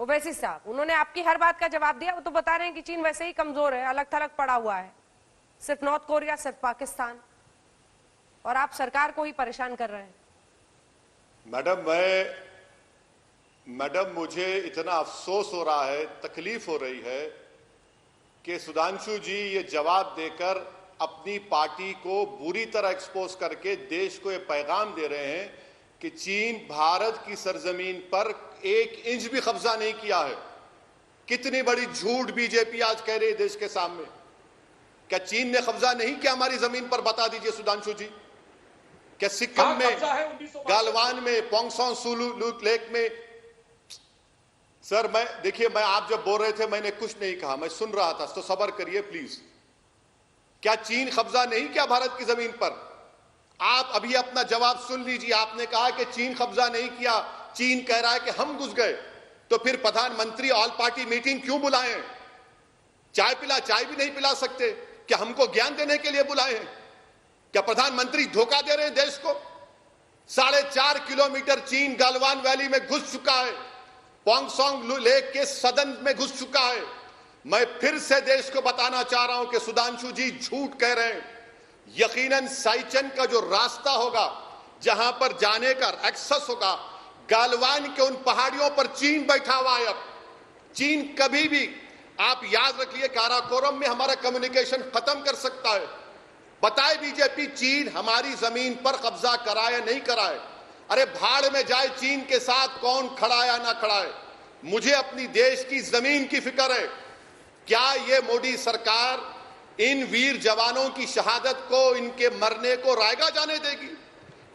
ओवैसी साहब, उन्होंने आपकी हर बात का जवाब दिया। वो तो बता रहे हैं कि चीन वैसे ही कमजोर है, अलग थलग पड़ा हुआ है, सिर्फ नॉर्थ कोरिया, सिर्फ पाकिस्तान, और आप सरकार को ही परेशान कर रहे हैं। मैडम, मुझे इतना अफसोस हो रहा है, तकलीफ हो रही है कि सुधांशु जी ये जवाब देकर अपनी पार्टी को बुरी तरह एक्सपोज करके देश को ये पैगाम दे रहे हैं कि चीन भारत की सरजमीन पर 1 इंच भी कब्जा नहीं किया है। कितनी बड़ी झूठ बीजेपी आज कह रही है देश के सामने। क्या चीन ने कब्जा नहीं किया हमारी जमीन पर? बता दीजिए सुधांशु जी। क्या सिक्किम में, गालवान में, पोंगसोंग सुलू लेक में? सर देखिए, मैं आप जब बोल रहे थे मैंने कुछ नहीं कहा, मैं सुन रहा था, तो सब्र करिए प्लीज। क्या चीन कब्जा नहीं किया भारत की जमीन पर? आप अभी अपना जवाब सुन लीजिए। आपने कहा कि चीन कब्जा नहीं किया, चीन कह रहा है कि हम घुस गए। तो फिर प्रधानमंत्री ऑल पार्टी मीटिंग क्यों बुलाए? चाय भी नहीं पिला सकते? क्या हमको ज्ञान देने के लिए बुलाए हैं? क्या प्रधानमंत्री धोखा दे रहे हैं देश को? 4.5 किलोमीटर चीन गालवान वैली में घुस चुका है, पोंगसोंग लेक के सदन में घुस चुका है। मैं फिर से देश को बताना चाह रहा हूं कि सुधांशु जी झूठ कह रहे हैं। यकीनन साइचन का जो रास्ता होगा, जहां पर जाने का एक्सेस होगा, गालवान के उन पहाड़ियों पर चीन बैठा हुआ है। अब चीन कभी भी, आप याद रखिए, काराकोरम में हमारा कम्युनिकेशन खत्म कर सकता है। बताए बीजेपी चीन हमारी जमीन पर कब्जा कराए या नहीं कराए? अरे भाड़ में जाए चीन के साथ कौन खड़ा या ना खड़ा है। मुझे अपनी देश की जमीन की फिक्र है। क्या ये मोदी सरकार इन वीर जवानों की शहादत को, इनके मरने को रायगा जाने देगी?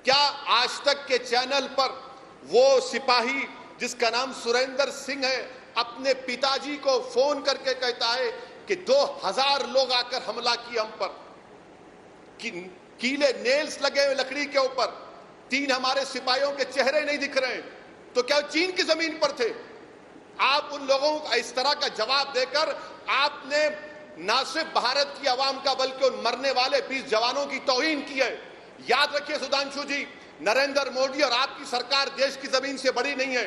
क्या आज तक के चैनल पर वो सिपाही जिसका नाम सुरेंद्र सिंह है, अपने पिताजी को फोन करके कहता है कि 2000 लोग आकर हमला किए हम पर, कीले नेल्स लगे हुए लकड़ी के ऊपर, 3 हमारे सिपाहियों के चेहरे नहीं दिख रहे हैं, तो क्या चीन की जमीन पर थे? आप उन लोगों को इस तरह का जवाब देकर आपने ना सिर्फ भारत की आवाम का बल्कि उन मरने वाले 20 जवानों की तौहीन की है। याद रखिए सुधांशु जी, नरेंद्र मोदी और आपकी सरकार देश की जमीन से बड़ी नहीं है।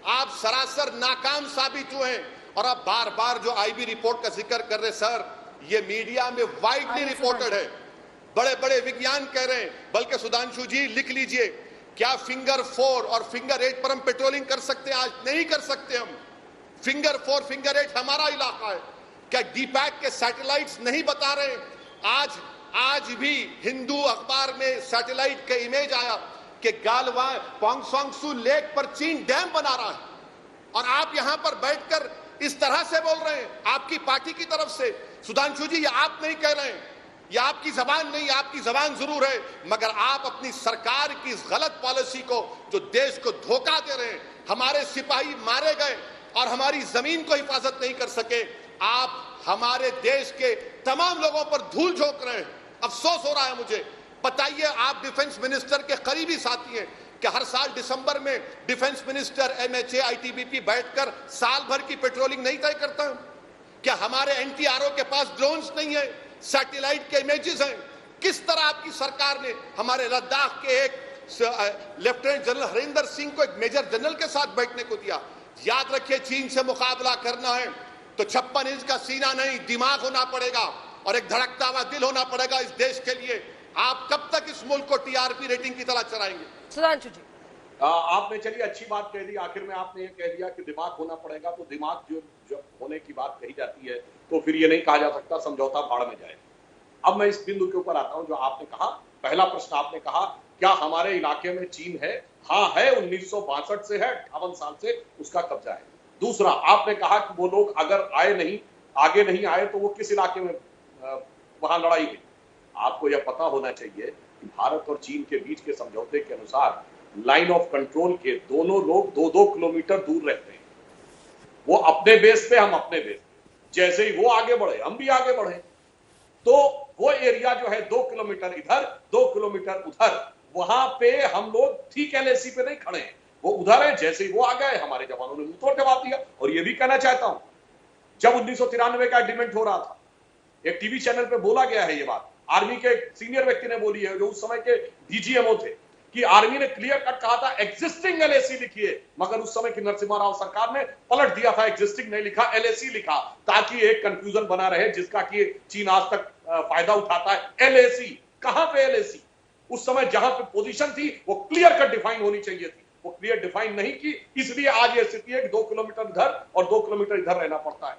आप सरासर नाकाम साबित हुए हैं। और आप बार बार जो आईबी रिपोर्ट का जिक्र कर रहे सर, ये मीडिया में वाइडली रिपोर्टेड है, बड़े बड़े विज्ञान कह रहे हैं। बल्कि सुधांशु जी लिख लीजिए, क्या फिंगर 4 और फिंगर 8 पर हम पेट्रोलिंग कर सकते हैं? आज नहीं कर सकते हम। फिंगर 4 फिंगर 8 हमारा इलाका है। क्या डीपैक के सैटेलाइट्स नहीं बता रहे? आज भी हिंदू अखबार में सैटेलाइट का इमेज आया कि गालवान पोंगसोंग सू लेक पर चीन डैम बना रहा है, और आप यहां पर बैठकर इस तरह से बोल रहे हैं आपकी पार्टी की तरफ से। सुधांशु जी, ये आप नहीं कह रहे हैं, ये आपकी जबान नहीं, आपकी जबान जरूर है, मगर आप अपनी सरकार की इस गलत पॉलिसी को, जो देश को धोखा दे रहे हैं, हमारे सिपाही मारे गए और हमारी जमीन को हिफाजत नहीं कर सके, आप हमारे देश के तमाम लोगों पर धूल झोंक रहे हैं। अफसोस हो रहा है मुझे। बताइए, आप डिफेंस मिनिस्टर के करीबी साथी हैं कि हर साल दिसंबर में डिफेंस मिनिस्टर, एमएचए, आईटीबीपी बैठकर साल भर की पेट्रोलिंग नहीं तय करता? क्या हमारे एनटीआरओ के पास ड्रोन्स नहीं है, सैटेलाइट के इमेजेस हैं? किस तरह आपकी सरकार ने हमारे लद्दाख के एक लेफ्टिनेंट जनरल हरिंदर सिंह को एक मेजर जनरल के साथ बैठने को दिया? याद रखिए, चीन से मुकाबला करना है तो 56 इंच का सीना नहीं, दिमाग होना पड़ेगा और एक धड़कता हुआ दिल होना पड़ेगा इस देश के लिए। आप कब तक इस मुल्क को टीआरपी रेटिंग की तरह चलाएंगे? सुधांशु जी, आपने चलिए अच्छी बात कह दी। आखिर में आपने ये कह दिया कि दिमाग होना पड़ेगा, तो दिमाग जब होने की बात कही जाती है तो फिर ये नहीं कहा जा सकता समझौता भाड़ में जाए। अब मैं इस बिंदु के ऊपर आता हूं जो आपने कहा। पहला प्रश्न आपने कहा, क्या हमारे इलाके में चीन है? हाँ है, 1962 से है, 58 साल से उसका कब्जा है। दूसरा, आपने कहा कि वो लोग अगर आगे नहीं आए तो वो किस इलाके में वहां लड़ाई हुई। आपको यह पता होना चाहिए कि भारत और चीन के बीच के समझौते के अनुसार लाइन ऑफ कंट्रोल के दोनों लोग 2-2 किलोमीटर दूर रहते हैं। वो अपने बेस पे, हम अपने बेस पे। जैसे ही वो आगे बढ़े हम भी आगे बढ़े, तो वो एरिया जो है 2 किलोमीटर इधर 2 किलोमीटर उधर, वहां पे हम लोग ठीक एलएसी पे नहीं खड़े हैं, वो उधर है। जैसे ही वो आ गए हमारे जवानों ने मुंह तोड़ जवाब दिया। और ये भी कहना चाहता हूं, जब 1993 का एग्रीमेंट हो रहा था, एक टीवी चैनल पे बोला गया है ये बात, आर्मी के सीनियर व्यक्ति ने बोली है जो उस समय के डीजीएमओ थे, कि आर्मी ने क्लियर कट कहा था एग्जिस्टिंग एलएसी लिखिए, मगर उस समय की नरसिम्हा राव सरकार ने पलट दिया था, एग्जिस्टिंग नहीं लिखा, एलएसी लिखा, ताकि एक कंफ्यूजन बना रहे जिसका कि चीन आज तक फायदा उठाता है। एलएसी कहां पे एलएसी? उस समय जहां पे पोजीशन थी वो क्लियर कट डिफाइन होनी चाहिए थी, वो क्लियर डिफाइन नहीं की, इसलिए आज ये स्थिति है कि 2 किलोमीटर इधर और 2 किलोमीटर इधर रहना पड़ता है।